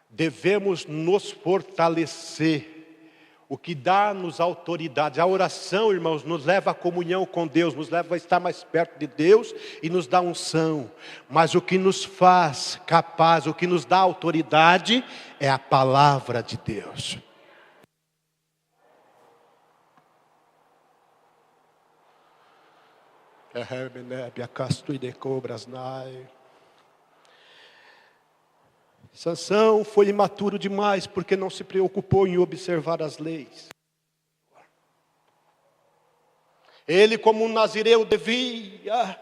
Devemos nos fortalecer. O que dá-nos autoridade. A oração, irmãos, nos leva à comunhão com Deus, nos leva a estar mais perto de Deus e nos dá unção. Mas o que nos faz capaz, o que nos dá autoridade, é a palavra de Deus. Sansão foi imaturo demais porque não se preocupou em observar as leis. Ele, como um nazireu, devia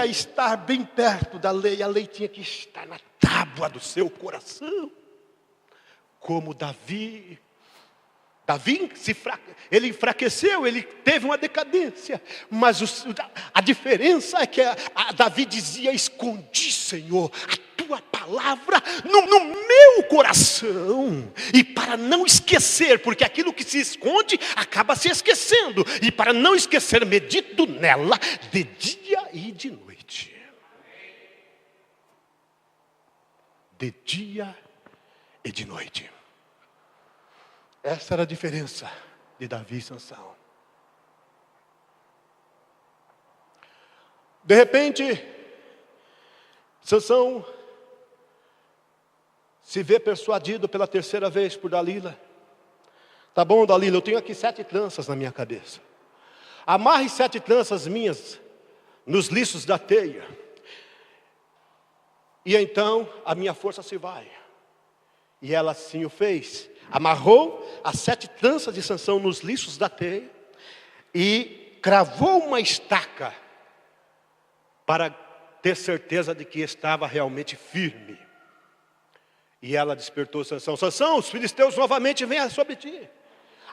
estar bem perto da lei. A lei tinha que estar na tábua do seu coração. Como Davi ele enfraqueceu, ele teve uma decadência. Mas a diferença é que Davi dizia: escondi, Senhor, a tua palavra no meu coração. E para não esquecer, porque aquilo que se esconde acaba se esquecendo. E para não esquecer, medito nela de dia e de noite. De dia e de noite. Essa era a diferença de Davi e Sansão. De repente, Sansão se vê persuadido pela 3ª vez por Dalila. Tá bom, Dalila, eu tenho aqui 7 tranças na minha cabeça. amarre 7 tranças minhas nos liços da teia, e então a minha força se vai. E ela assim o fez. Amarrou as 7 tranças de Sansão nos liços da teia e cravou uma estaca para ter certeza de que estava realmente firme. E ela despertou Sansão: Sansão, os filisteus novamente vêm sobre ti.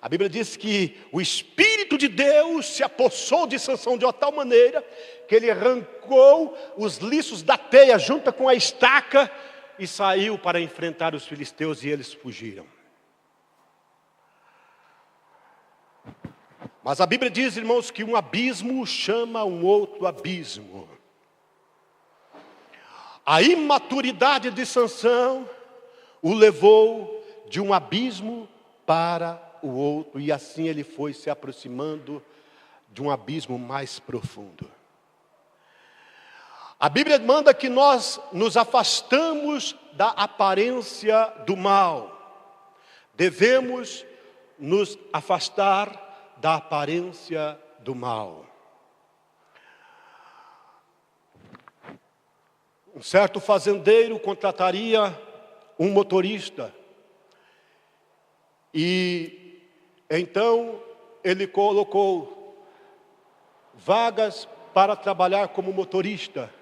A Bíblia diz que o Espírito de Deus se apossou de Sansão de uma tal maneira que ele arrancou os liços da teia junto com a estaca e saiu para enfrentar os filisteus, e eles fugiram. Mas a Bíblia diz, irmãos, que um abismo chama um outro abismo. A imaturidade de Sansão o levou de um abismo para o outro, e assim ele foi se aproximando de um abismo mais profundo. A Bíblia manda que nós nos afastamos da aparência do mal. Devemos nos afastar da aparência do mal. Um certo fazendeiro contrataria um motorista. E então ele colocou vagas para trabalhar como motorista.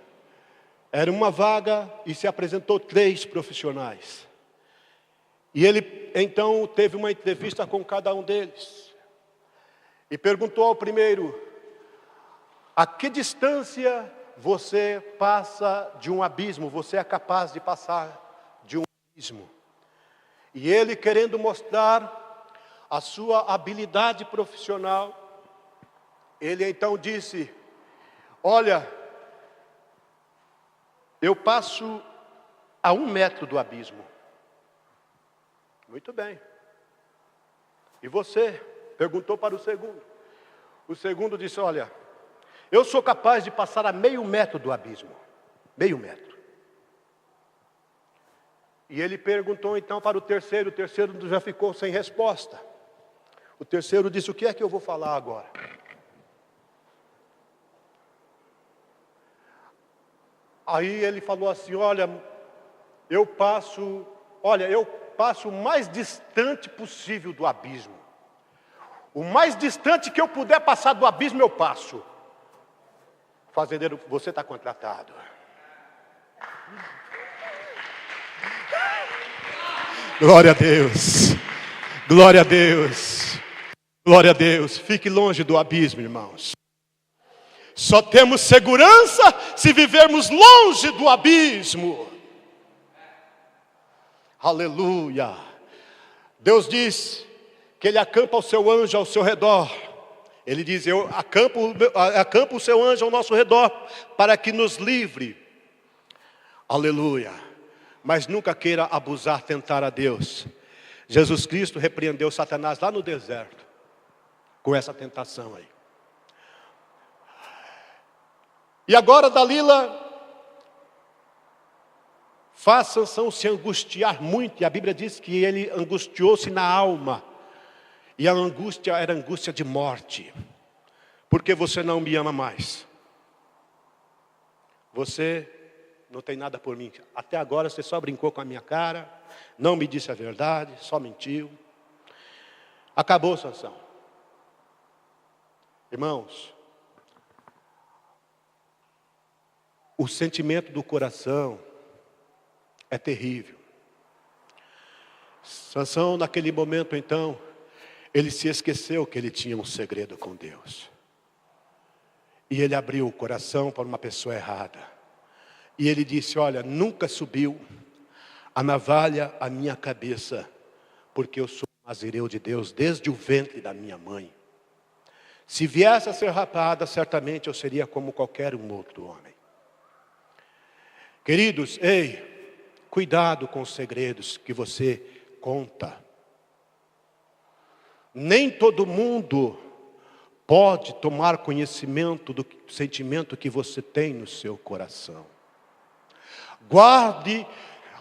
Era uma vaga e se apresentou 3 profissionais. E ele então teve uma entrevista com cada um deles. E perguntou ao primeiro: a que distância você passa de um abismo? Você é capaz de passar de um abismo? E ele, querendo mostrar a sua habilidade profissional, ele então disse: olha, eu passo a 1 metro do abismo. Muito bem. E você? Perguntou para o segundo. O segundo disse: olha, eu sou capaz de passar a meio metro do abismo. Meio metro. E ele perguntou então para o terceiro já ficou sem resposta. O terceiro disse: o que é que eu vou falar agora? Aí ele falou assim: olha, eu passo o mais distante possível do abismo. O mais distante que eu puder passar do abismo, eu passo. Fazendeiro, você está contratado. Glória a Deus. Glória a Deus. Glória a Deus. Fique longe do abismo, irmãos. Só temos segurança se vivermos longe do abismo. Aleluia. Deus diz que Ele acampa o seu anjo ao seu redor. Ele diz: eu acampo o seu anjo ao nosso redor para que nos livre. Aleluia. Mas nunca queira abusar, tentar a Deus. Jesus Cristo repreendeu Satanás lá no deserto com essa tentação aí. E agora Dalila faz Sansão se angustiar muito, e a Bíblia diz que ele angustiou-se na alma. E a angústia era angústia de morte. Porque você não me ama mais. Você não tem nada por mim. Até agora você só brincou com a minha cara, não me disse a verdade, só mentiu. Acabou, Sansão. Irmãos, o sentimento do coração é terrível. Sansão, naquele momento então, ele se esqueceu que ele tinha um segredo com Deus. E ele abriu o coração para uma pessoa errada. E ele disse: olha, nunca subiu a navalha à minha cabeça, porque eu sou nazireu de Deus desde o ventre da minha mãe. Se viesse a ser rapada, certamente eu seria como qualquer um outro homem. Queridos, ei, cuidado com os segredos que você conta. Nem todo mundo pode tomar conhecimento do sentimento que você tem no seu coração. Guarde,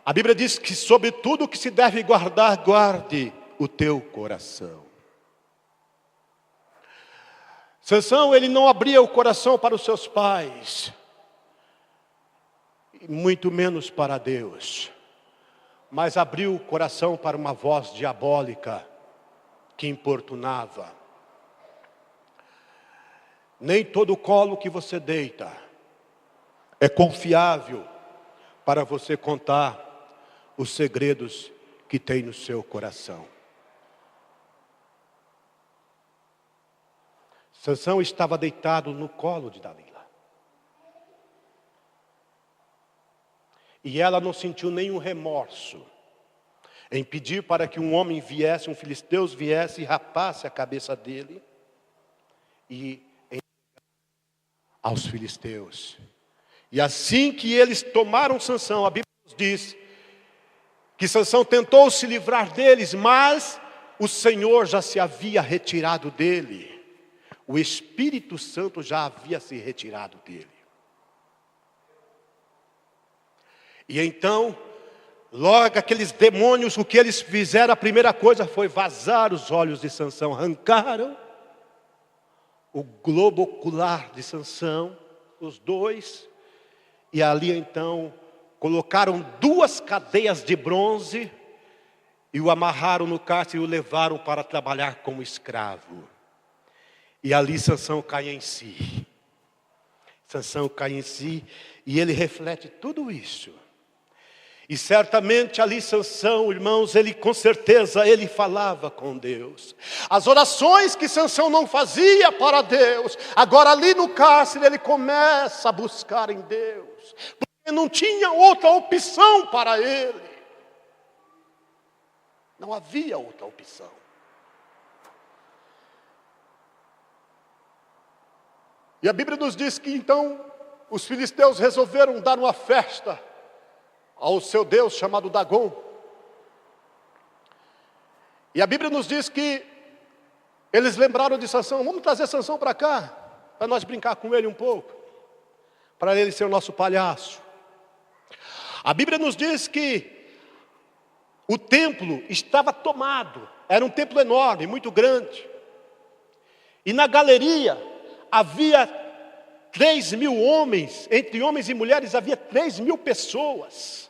a Bíblia diz que sobre tudo que se deve guardar, guarde o teu coração. Sansão, ele não abria o coração para os seus pais, e muito menos para Deus, mas abriu o coração para uma voz diabólica que importunava. Nem todo colo que você deita é confiável para você contar os segredos que tem no seu coração. Sansão estava deitado no colo de Dalila. E ela não sentiu nenhum remorso em pedir para que um homem viesse, um filisteu viesse e rapasse a cabeça dele e aos filisteus. E assim que eles tomaram Sansão, a Bíblia nos diz que Sansão tentou se livrar deles, mas o Senhor já se havia retirado dele. O Espírito Santo já havia se retirado dele. E então, logo aqueles demônios, o que eles fizeram, a primeira coisa foi vazar os olhos de Sansão. Arrancaram o globo ocular de Sansão, os dois, e ali então colocaram 2 cadeias de bronze e o amarraram no cárcere e o levaram para trabalhar como escravo. E ali Sansão cai em si. Sansão cai em si e ele reflete tudo isso. E certamente ali Sansão, irmãos, ele com certeza ele falava com Deus. As orações que Sansão não fazia para Deus, agora ali no cárcere ele começa a buscar em Deus. Porque não tinha outra opção para ele. Não havia outra opção. E a Bíblia nos diz que então os filisteus resolveram dar uma festa ao seu Deus chamado Dagom. E a Bíblia nos diz que eles lembraram de Sansão. Vamos trazer Sansão para cá, para nós brincar com ele um pouco, para ele ser o nosso palhaço. A Bíblia nos diz que o templo estava tomado. Era um templo enorme, muito grande. E na galeria havia 3.000 homens, entre homens e mulheres havia 3.000 pessoas.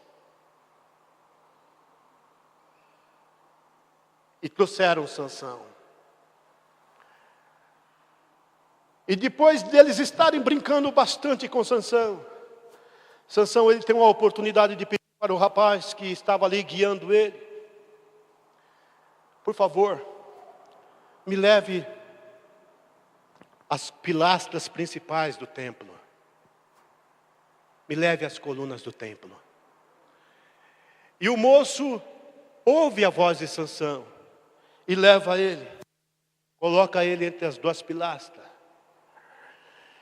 E trouxeram Sansão. E depois deles estarem brincando bastante com Sansão, Sansão ele tem uma oportunidade de pedir para o rapaz que estava ali guiando ele: por favor, me leve as pilastras principais do templo. Me leve às colunas do templo. E o moço ouve a voz de Sansão e leva ele, coloca ele entre as 2 pilastras.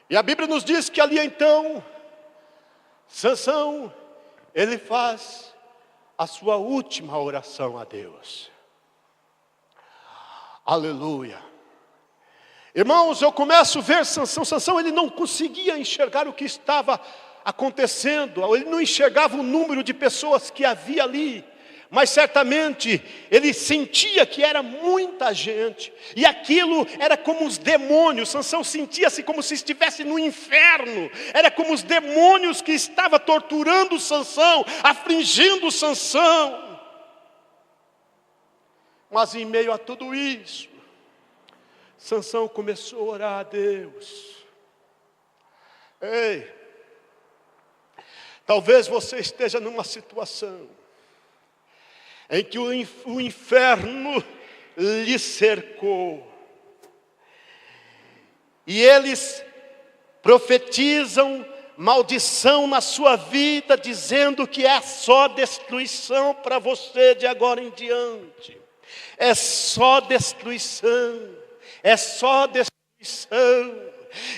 E a Bíblia nos diz que ali então, Sansão, ele faz a sua última oração a Deus. Aleluia. Irmãos, eu começo a ver Sansão. Sansão, ele não conseguia enxergar o que estava acontecendo. Ele não enxergava o número de pessoas que havia ali. Mas certamente, ele sentia que era muita gente. E aquilo era como os demônios. Sansão sentia-se como se estivesse no inferno. Era como os demônios que estavam torturando Sansão, afligindo Sansão. Mas em meio a tudo isso, Sansão começou a orar a Deus. Ei, talvez você esteja numa situação em que o inferno lhe cercou. E eles profetizam maldição na sua vida, dizendo que é só destruição para você de agora em diante. É só destruição. É só destruição.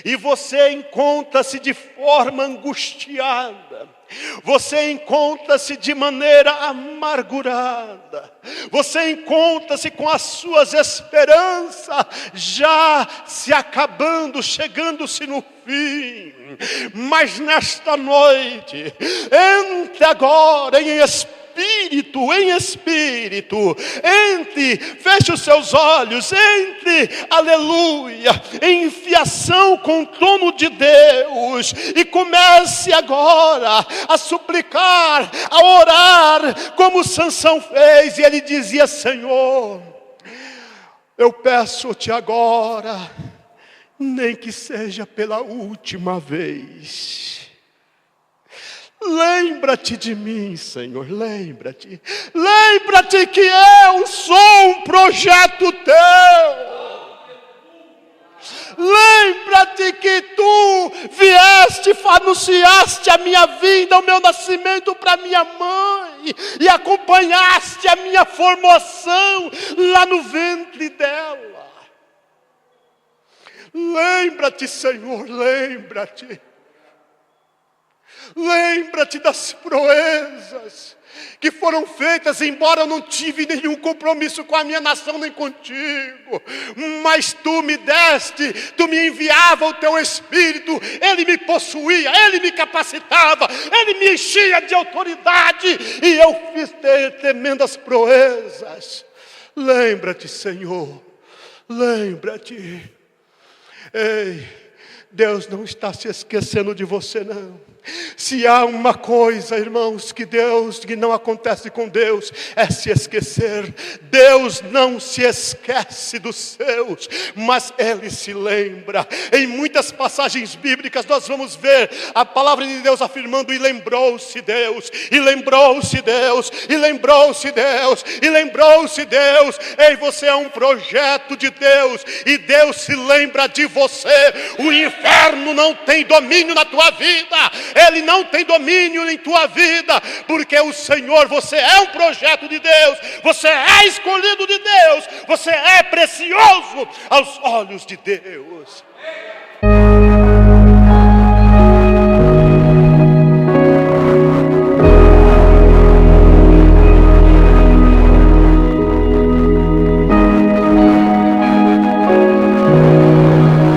E você encontra-se de forma angustiada. Você encontra-se de maneira amargurada. Você encontra-se com as suas esperanças já se acabando, chegando-se no fim. Mas nesta noite, entre agora em espírito espírito, em espírito. Entre, feche os seus olhos, entre, aleluia, em fiação com o trono de Deus. E comece agora a suplicar, a orar, como Sansão fez. E ele dizia: Senhor, eu peço-te agora, nem que seja pela última vez, lembra-te de mim, Senhor, lembra-te. Lembra-te que eu sou um projeto teu. Lembra-te que tu vieste, anunciaste a minha vinda, o meu nascimento para minha mãe, e acompanhaste a minha formação lá no ventre dela. Lembra-te, Senhor, lembra-te. Lembra-te das proezas que foram feitas, embora eu não tive nenhum compromisso com a minha nação nem contigo, mas tu me deste, tu me enviava o teu Espírito, ele me possuía, ele me capacitava, ele me enchia de autoridade, e eu fiz tremendas proezas. Lembra-te, Senhor, lembra-te. Ei, Deus não está se esquecendo de você, não. Se há uma coisa, irmãos, que não acontece com Deus, é se esquecer. Deus não se esquece dos seus, mas Ele se lembra. Em muitas passagens bíblicas nós vamos ver a palavra de Deus afirmando: e lembrou-se Deus, e lembrou-se Deus, e lembrou-se Deus, e lembrou-se Deus. Ei, você é um projeto de Deus, e Deus se lembra de você. O inferno não tem domínio na tua vida, ele não tem domínio em tua vida, porque o Senhor, você é um projeto de Deus, você é escolhido de Deus, você é precioso aos olhos de Deus.